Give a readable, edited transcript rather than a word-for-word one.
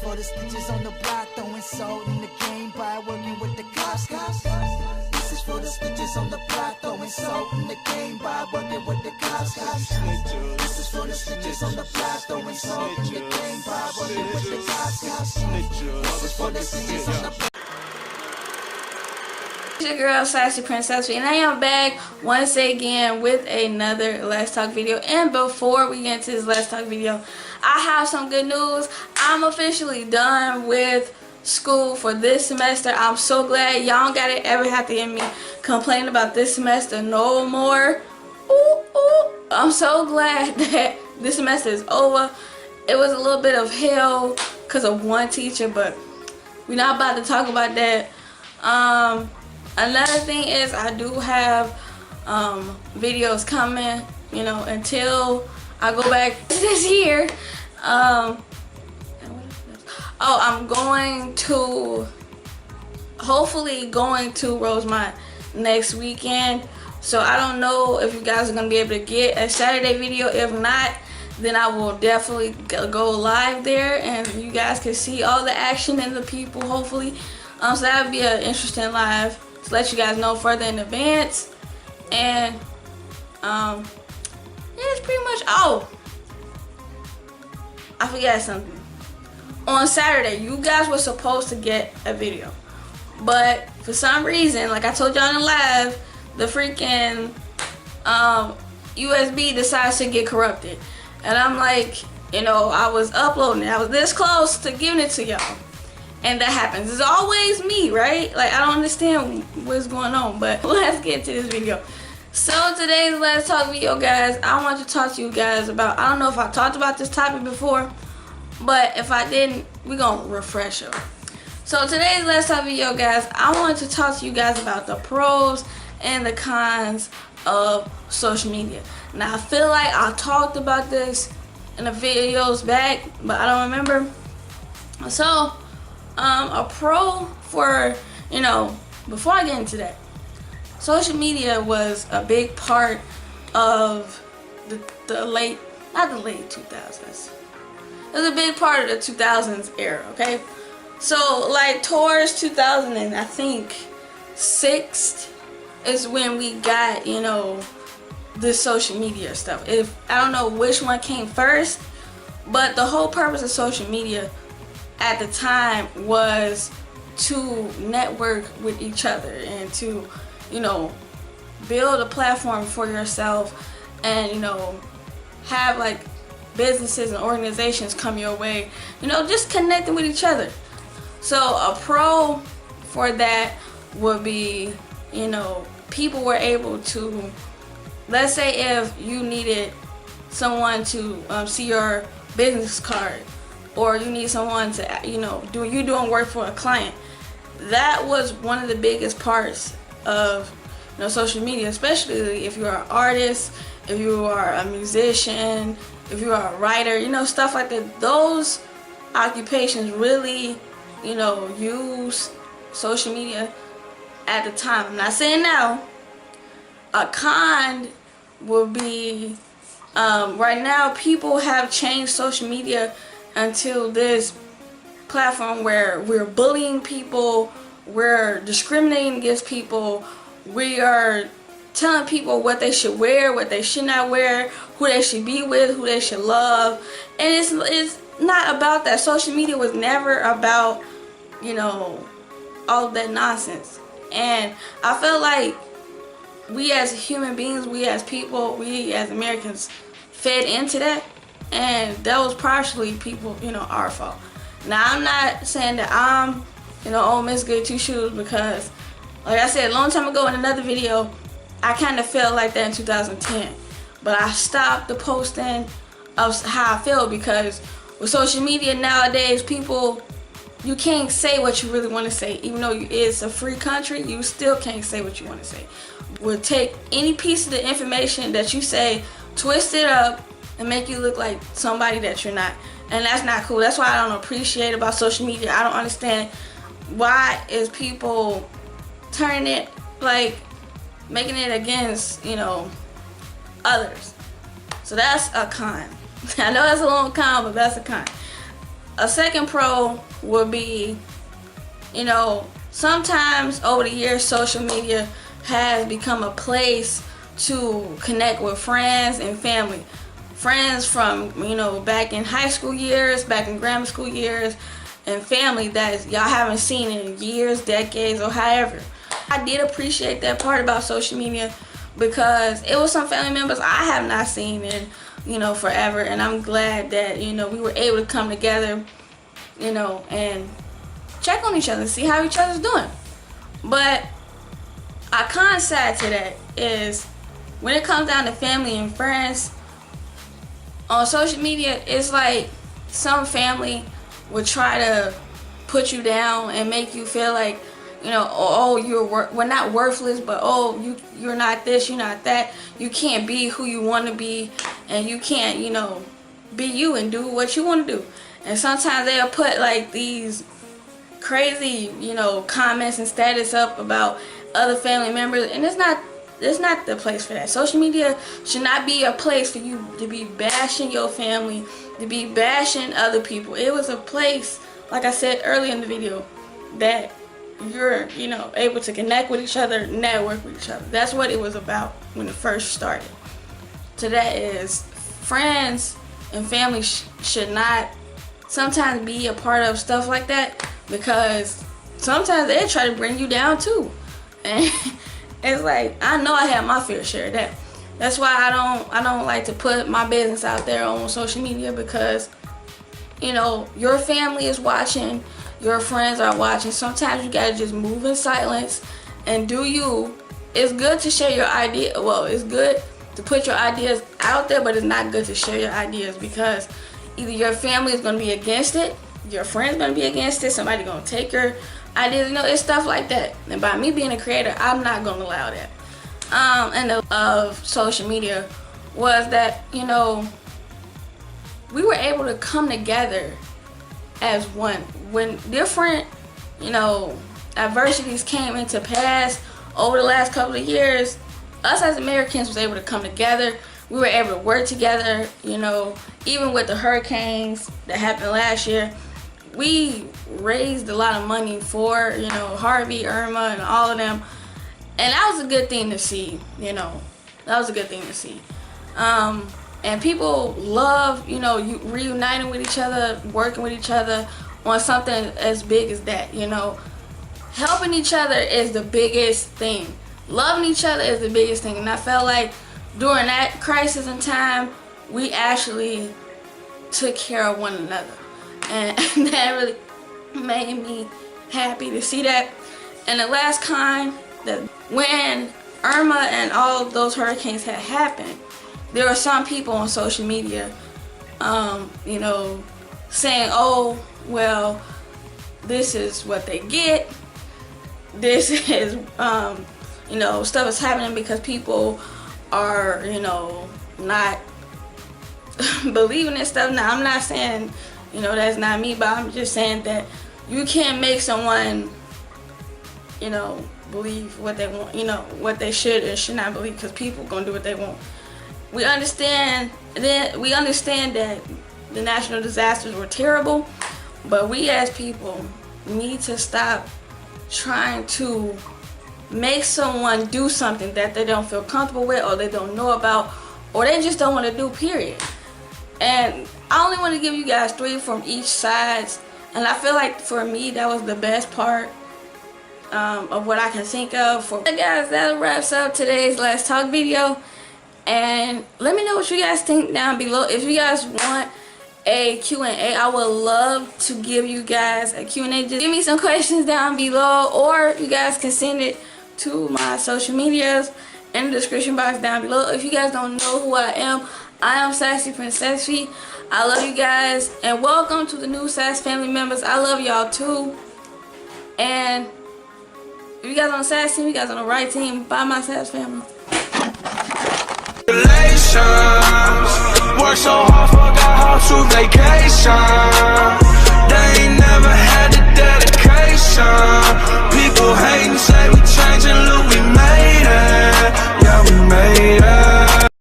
for the snitches on the block, throwing salt in the game by working with the cops. This is for the snitches on the block, throwing salt in the game by working with the cops. This is for the snitches on the block, throwing salt in the game by working with the cops. This is for the snitches on the block. It's your girl Sassyprincessify, and I am back once again with another Let's Talk video. And before we get into this Let's Talk video, I have some good news. I'm officially done with school for this semester. I'm so glad. Y'all don't gotta ever have to hear me complain about this semester no more. I'm so glad that this semester is over. It was a little bit of hell because of one teacher, but we're not about to talk about that. Another thing is I do have videos coming, you know, until I go back this year. I'm going to, hopefully going to Rosemont next weekend. So I don't know if you guys are going to be able to get a Saturday video. If not, then I will definitely go live there and you guys can see all the action and the people, hopefully. So that would be an interesting live to let you guys know further in advance. And yeah, it's pretty much, oh, I forgot something. On Saturday, you guys were supposed to get a video, but for some reason, like I told y'all in the live, the freaking USB decides to get corrupted. And I'm like, you know, I was uploading, I was this close to giving it to y'all, and that happens. It's always me, right? Like, I don't understand what's going on, but let's get to this video. So today's Let's Talk video, guys, I want to talk to you guys about, I don't know if I talked about this topic before, but if I didn't, we're gonna refresh it. So today's Let's Talk video, guys, I want to talk to you guys about the pros and the cons of social media. Now, I feel like I talked about this in the videos back, but I don't remember. So a pro for, you know, before I get into that, social media was a big part of the late, not the late 2000s. It was a big part of the 2000s era, okay? So like towards 2000 and I think 6 is when we got, you know, this social media stuff. If I don't know which one came first, but the whole purpose of social media at the time was to network with each other and to, you know, build a platform for yourself and, you know, have like businesses and organizations come your way, you know, just connecting with each other. So a pro for that would be, you know, people were able to, let's say if you needed someone to see your business card, or you need someone to, you know, you doing work for a client. That was one of the biggest parts of, you know, social media, especially if you're an artist, if you are a musician, if you are a writer, you know, stuff like that. Those occupations really, you know, use social media at the time. I'm not saying now. A con will be, right now people have changed social media until this platform where we're bullying people, we're discriminating against people, we are telling people what they should wear, what they should not wear, who they should be with, who they should love. And it's not about that. Social media was never about, you know, all of that nonsense. And I feel like we as human beings, we as people, we as Americans fed into that, and that was partially people, you know, our fault. Now, I'm not saying that I'm, you know, oh, Miss Good Two Shoes, because like I said a long time ago in another video, I kind of felt like that in 2010, but I stopped the posting of how I feel, because with social media nowadays, people, you can't say what you really want to say. Even though it's a free country, you still can't say what you want to say. We'll take any piece of the information that you say, twist it up, and make you look like somebody that you're not. And that's not cool. That's why I don't appreciate about social media. I don't understand why is people turning it, like, making it against, you know, others. So that's a con. I know that's a long con, but that's a con. a second pro would be, you know, sometimes over the years social media has become a place to connect with friends and family. Friends from, you know, back in high school years, back in grammar school years, and family that y'all haven't seen in years, decades, or however. I did appreciate that part about social media because it was some family members I have not seen in, you know, forever, and I'm glad that, you know, we were able to come together, you know, and check on each other, see how each other's doing. But a con side to that is when it comes down to family and friends on social media, it's like some family would try to put you down and make you feel like, you know, oh, we're not worthless, but oh, you're not this, you're not that, you can't be who you want to be, and you can't, you know, be you and do what you want to do. And sometimes they'll put like these crazy, you know, comments and status up about other family members, and it's not the place for that. Social media should not be a place for you to be bashing your family, to be bashing other people. It was a place, like I said earlier in the video, that you're, you know, able to connect with each other, network with each other. That's what it was about when it first started. So that is, friends and family should not sometimes be a part of stuff like that, because sometimes they try to bring you down too. And it's like, I know I have my fair share of that. That's why I don't like to put my business out there on social media, because, you know, your family is watching, your friends are watching. Sometimes you gotta just move in silence and do you. It's good to share your idea. Well, it's good to put your ideas out there, but it's not good to share your ideas, because either your family is gonna be against it, your friends gonna be against it, somebody gonna take your ideas. You know, it's stuff like that. And by me being a creator, I'm not gonna allow that. And the of social media was that, you know, we were able to come together as one when different, you know, adversities came into pass over the last couple of years. Us as Americans was able to come together. We were able to work together, you know, even with the hurricanes that happened last year. We raised a lot of money for, you know, Harvey, Irma, and all of them. And that was a good thing to see, you know. That was a good thing to see. And people love, you know, reuniting with each other, working with each other on something as big as that, you know. Helping each other is the biggest thing. Loving each other is the biggest thing. And I felt like during that crisis in time, we actually took care of one another. And that really made me happy to see that. And the last kind, that when Irma and all those hurricanes had happened, there were some people on social media, you know, saying, oh, well, this is what they get. This is, you know, stuff is happening because people are, you know, not believing in stuff. Now, I'm not saying, you know, that's not me, but I'm just saying that you can't make someone, you know, believe what they want, you know, what they should and should not believe, because people gonna do what they want. We understand that the natural disasters were terrible, but we as people need to stop trying to make someone do something that they don't feel comfortable with, or they don't know about, or they just don't want to do, period. And I only want to give you guys 3 from each side, and I feel like for me that was the best part of what I can think of. For guys, that wraps up today's Let's Talk video. And let me know what you guys think down below. If you guys want a Q&A, I would love to give you guys a Q&A. Just give me some questions down below, or you guys can send it to my social medias in the description box down below. If you guys don't know who I am Sassyprincessify. I love you guys, and welcome to the new Sass family members. I love y'all too. And if you guys on the Sass team, you guys on the right team. Bye, my Sass family. Work so hard, forgot how to vacate.